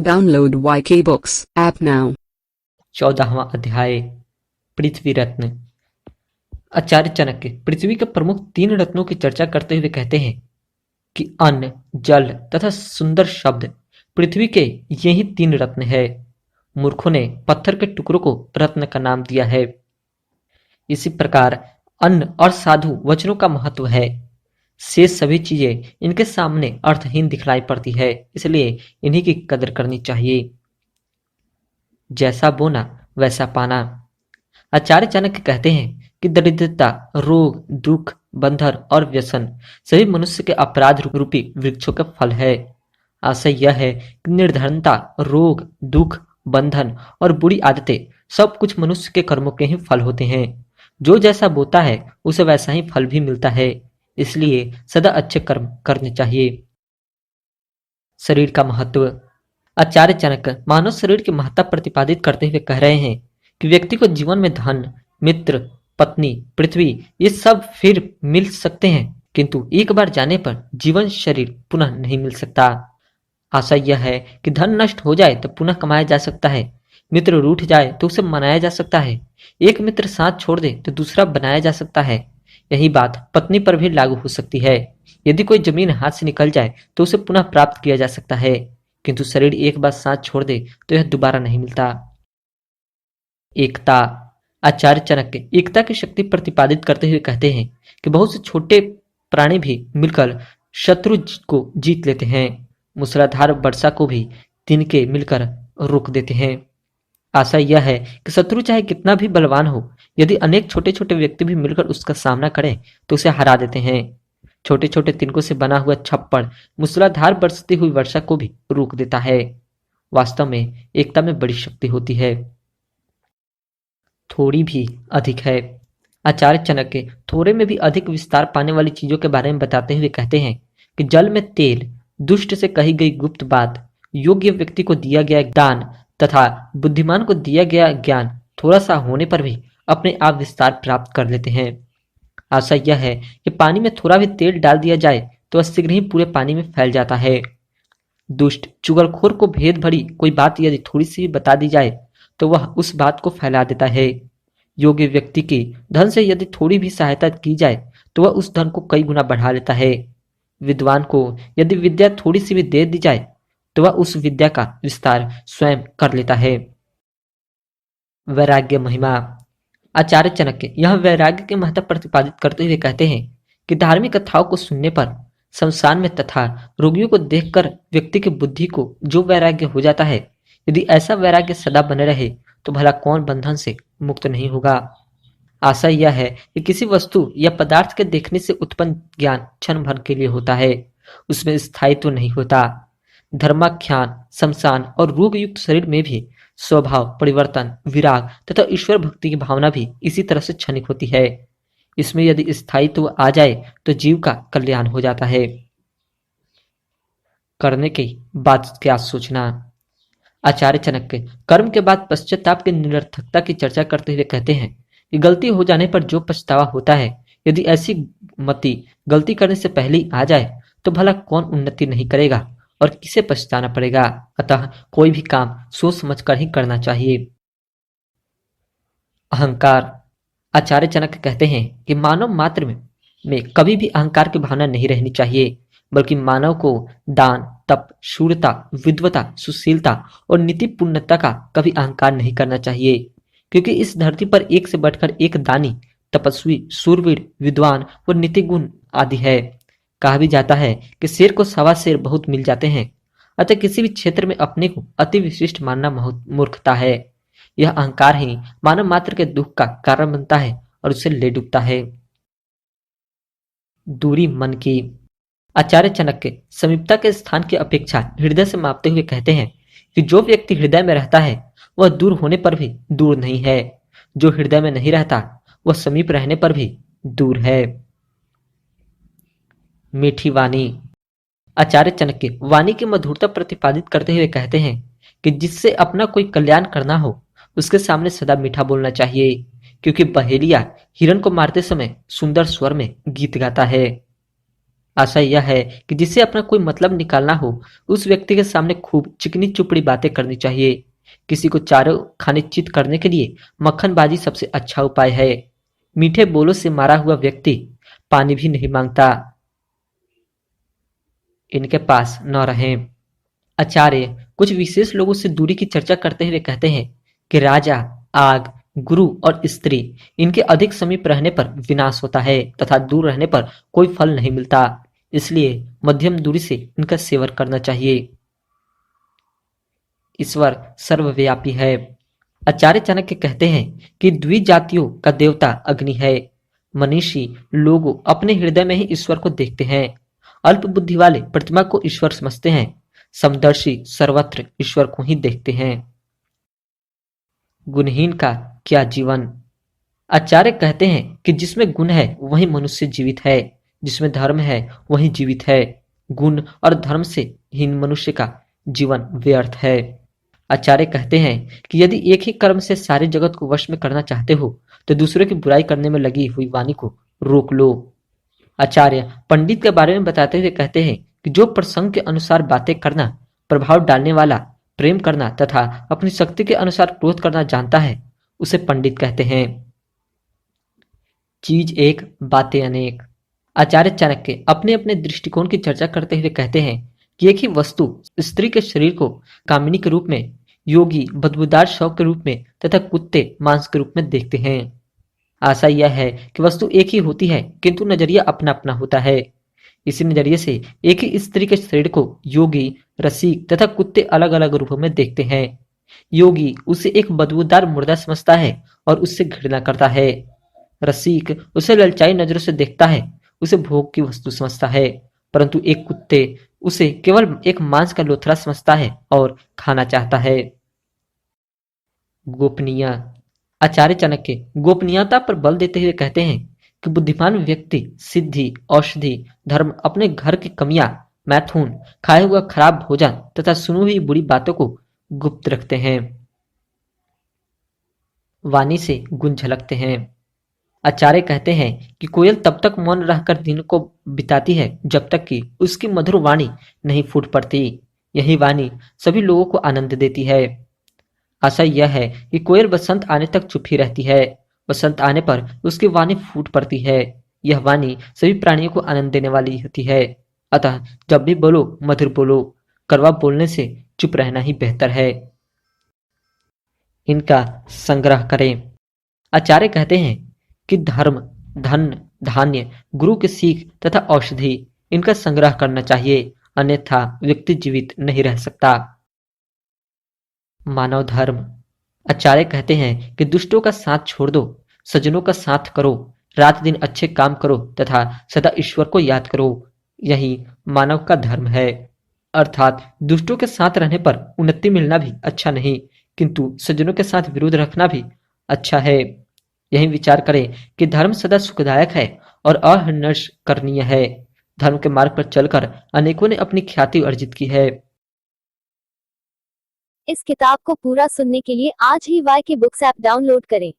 Download YK Books app now. 14वां अध्याय पृथ्वी रत्न। आचार्य चाणक्य पृथ्वी के प्रमुख 3 रत्नों की चर्चा करते हुए कहते हैं कि अन्न, जल तथा सुंदर शब्द पृथ्वी के यही 3 रत्न है। मूर्खों ने पत्थर के टुकड़ों को रत्न का नाम दिया है। इसी प्रकार अन्न और साधु वचनों का महत्व है। शेष सभी चीजें इनके सामने अर्थहीन दिखलाई पड़ती है, इसलिए इन्हीं की कदर करनी चाहिए। जैसा बोना वैसा पाना। आचार्य चाणक्य कहते हैं कि दरिद्रता, रोग, दुख, बंधन और व्यसन सभी मनुष्य के अपराध रूपी वृक्षों का फल है। आशय यह है कि निर्धनता, रोग, दुख, बंधन और बुरी आदतें सब कुछ मनुष्य के कर्मों के ही फल होते हैं। जो जैसा बोता है उसे वैसा ही फल भी मिलता है, इसलिए सदा अच्छे कर्म करने चाहिए। शरीर का महत्व। आचार्य चाणक्य मानव शरीर की महत्ता प्रतिपादित करते हुए कह रहे हैं कि व्यक्ति को जीवन में धन, मित्र, पत्नी, पृथ्वी ये सब फिर मिल सकते हैं, किंतु एक बार जाने पर जीवन शरीर पुनः नहीं मिल सकता। आशा यह है कि धन नष्ट हो जाए तो पुनः कमाया जा सकता है, मित्र रूठ जाए तो उसे मनाया जा सकता है, एक मित्र साथ छोड़ दे तो दूसरा बनाया जा सकता है। यही बात पत्नी पर भी लागू हो सकती है। यदि कोई जमीन हाथ से निकल जाए तो उसे पुनः प्राप्त किया जा सकता है, किंतु शरीर एक बार साथ छोड़ दे तो यह दोबारा नहीं मिलता। एकता। आचार्य चाणक्य एकता की शक्ति प्रतिपादित करते हुए कहते हैं कि बहुत से छोटे प्राणी भी मिलकर शत्रु को जीत लेते हैं। मूसलाधार वर्षा को भी तिनके मिलकर रोक देते हैं। आशा यह है कि शत्रु चाहे कितना भी बलवान हो, यदि अनेक छोटे छोटे व्यक्ति भी मिलकर उसका सामना करें तो उसे हरा देते हैं। छोटे छोटे तिनकों से बना हुआ छप्पड़ मूसलाधार बरसती हुई वर्षा को भी रोक देता है। वास्तव में एकता में बड़ी शक्ति होती है। थोड़ी भी अधिक है। आचार्य चाणक्य थोड़े में भी अधिक विस्तार पाने वाली चीजों के बारे में बताते हुए कहते हैं कि जल में तेल, दुष्ट से कही गई गुप्त बात, योग्य व्यक्ति को दिया गया दान तथा बुद्धिमान को दिया गया ज्ञान थोड़ा सा होने पर भी अपने आप विस्तार प्राप्त कर लेते हैं। आशा यह है कि पानी में थोड़ा भी तेल डाल दिया जाए तो वह शीघ्र ही पूरे पानी में फैल जाता है। दुष्ट चुगलखोर को भेद भरी कोई बात यदि थोड़ी सी भी बता दी जाए तो वह उस बात को फैला देता है। योग्य व्यक्ति की धन से यदि थोड़ी भी सहायता की जाए तो वह उस धन को कई गुना बढ़ा लेता है। विद्वान को यदि विद्या थोड़ी सी भी दे दी जाए तो वह उस विद्या का विस्तार स्वयं कर लेता है। वैराग्य महिमा। आचार्य चाणक्य यह वैराग्य के महत्व प्रतिपादित करते हुए कहते हैं कि धार्मिक कथाओं को सुनने पर, शमशान में तथा रोगियों को देखकर व्यक्ति की बुद्धि को जो वैराग्य हो जाता है, यदि ऐसा वैराग्य सदा बने रहे तो भला कौन बंधन से मुक्त नहीं होगा। आशा यह है कि किसी वस्तु या पदार्थ के देखने से उत्पन्न ज्ञान क्षण भर के लिए होता है, उसमें स्थायित्व नहीं होता। धर्माख्यान, शमशान और रोग युक्त शरीर में भी स्वभाव परिवर्तन, विराग तथा ईश्वर भक्ति की भावना भी इसी तरह से क्षणिक होती है। इसमें यदि स्थायित्व आ जाए तो जीव का कल्याण हो जाता है। करने की बात क्या सोचना। आचार्य चाणक्य कर्म के बाद पश्चाताप की निरर्थकता की चर्चा करते हुए कहते हैं कि गलती हो जाने पर जो पछतावा होता है, यदि ऐसी मति गलती करने से पहले ही आ जाए तो भला कौन उन्नति नहीं करेगा और किसे पछताना पड़ेगा। अतः कोई भी काम सोच समझकर ही करना चाहिए। अहंकार। आचार्य चाणक्य कहते हैं कि मानव मात्र में कभी भी अहंकार की भावना नहीं रहनी चाहिए, बल्कि मानव को दान, तप, शूरता, विद्वता, सुशीलता और नीतिपूर्णता का कभी अहंकार नहीं करना चाहिए, क्योंकि इस धरती पर एक से बढ़कर एक दानी, तपस्वी, शूरवीर, विद्वान और नीति गुण आदि है। कहा भी जाता है कि शेर को सवा शेर बहुत मिल जाते हैं। अतः किसी भी क्षेत्र में अपने को अति विशिष्ट मानना मूर्खता है। यह अहंकार ही मानव मात्र के दुख का कारण बनता है और उसे ले डूबता है। दूरी मन की। आचार्य चाणक्य समीपता के स्थान की अपेक्षा हृदय से मापते हुए कहते हैं कि जो व्यक्ति हृदय में रहता है वह दूर होने पर भी दूर नहीं है, जो हृदय में नहीं रहता वह समीप रहने पर भी दूर है। मीठी वाणी। आचार्य चाणक्य वाणी की मधुरता प्रतिपादित करते हुए कहते हैं कि जिससे अपना कोई कल्याण करना हो उसके सामने सदा मीठा बोलना चाहिए, क्योंकि बहेलिया हिरण को मारते समय सुंदर स्वर में गीत गाता है। आशा यह है कि जिसे अपना कोई मतलब निकालना हो, उस व्यक्ति के सामने खूब चिकनी चुपड़ी बातें करनी चाहिए। किसी को चारों खाने चित करने के लिए मक्खनबाजी सबसे अच्छा उपाय है। मीठे बोलों से मारा हुआ व्यक्ति पानी भी नहीं मांगता। इनके पास न रहें। आचार्य कुछ विशेष लोगों से दूरी की चर्चा करते हुए कहते हैं कि राजा, आग, गुरु और स्त्री, इनके अधिक समीप रहने पर विनाश होता है तथा दूर रहने पर कोई फल नहीं मिलता। इसलिए मध्यम दूरी से इनका सेवन करना चाहिए। ईश्वर सर्वव्यापी है। आचार्य चाणक्य कहते हैं कि द्विजातियों का देवता अग्नि है। मनीषी लोग अपने हृदय में ही ईश्वर को देखते हैं। अल्प बुद्धि वाले प्रतिमा को ईश्वर समझते हैं। समदर्शी सर्वत्र ईश्वर को ही देखते हैं। गुणहीन का क्या जीवन। आचार्य कहते हैं कि जिसमें गुण है वही मनुष्य जीवित है, जिसमें धर्म है वही जीवित है। गुण और धर्म से हीन मनुष्य का जीवन व्यर्थ है। आचार्य कहते हैं कि यदि एक ही कर्म से सारे जगत को वश में करना चाहते हो तो दूसरे की बुराई करने में लगी हुई वाणी को रोक लो। आचार्य पंडित के बारे में बताते हुए कहते हैं कि जो प्रसंग के अनुसार बातें करना, प्रभाव डालने वाला, प्रेम करना तथा अपनी शक्ति के अनुसार क्रोध करना जानता है, उसे पंडित कहते हैं। चीज एक, बातें अनेक। आचार्य चाणक्य अपने अपने दृष्टिकोण की चर्चा करते हुए कहते हैं कि एक ही वस्तु स्त्री के शरीर को कामिनी के रूप में, योगी बदबूदार शव के रूप में तथा कुत्ते मांस के रूप में देखते हैं। आशा यह है कि वस्तु एक ही होती है किंतु नजरिया अपना अपना होता है। इसी नजरिए से एक ही स्त्री के शरीर को योगी, रसिक तथा कुत्ते अलग अलग रूपों में देखते हैं। योगी उसे एक बदबूदार मुर्दा समझता है और उससे घृणा करता है। रसिक उसे ललचाई नजरों से देखता है, उसे भोग की वस्तु समझता है। परंतु एक कुत्ते उसे केवल एक मांस का लोथड़ा समझता है और खाना चाहता है। गोपनीय। आचार्य चाणक्य गोपनीयता पर बल देते हुए कहते हैं कि बुद्धिमान व्यक्ति सिद्धि, औषधि, धर्म, अपने घर की कमियां, मैथुन, खाया हुआ खराब भोजन तथा सुनी हुई बुरी बातों को गुप्त रखते हैं। वाणी से गुण झलकते हैं। आचार्य कहते हैं कि कोयल तब तक मौन रहकर दिन को बिताती है जब तक कि उसकी मधुर वाणी नहीं फूट पड़ती। यही वाणी सभी लोगों को आनंद देती है। आशा यह है कि कोयल बसंत आने तक चुप ही रहती है। बसंत आने पर उसकी वाणी फूट पड़ती है। यह वाणी सभी प्राणियों को आनंद देने वाली होती है। अतः जब भी बोलो मधुर बोलो, कड़वा बोलने से चुप रहना ही बेहतर है। इनका संग्रह करें। आचार्य कहते हैं कि धर्म, धन, धान्य, गुरु की सीख तथा औषधि, इनका संग्रह करना चाहिए, अन्यथा व्यक्ति जीवित नहीं रह सकता। मानव धर्म। आचार्य कहते हैं कि दुष्टों का साथ छोड़ दो, सज्जनों का साथ करो, रात दिन अच्छे काम करो तथा सदा ईश्वर को याद करो। यही मानव का धर्म है। अर्थात दुष्टों के साथ रहने पर उन्नति मिलना भी अच्छा नहीं, किंतु सज्जनों के साथ विरोध रखना भी अच्छा है। यही विचार करें कि धर्म सदा सुखदायक है और अहर्निश करणीय है। धर्म के मार्ग पर चलकर अनेकों ने अपनी ख्याति अर्जित की है। इस किताब को पूरा सुनने के लिए आज ही वाई के बुक्स ऐप डाउनलोड करें।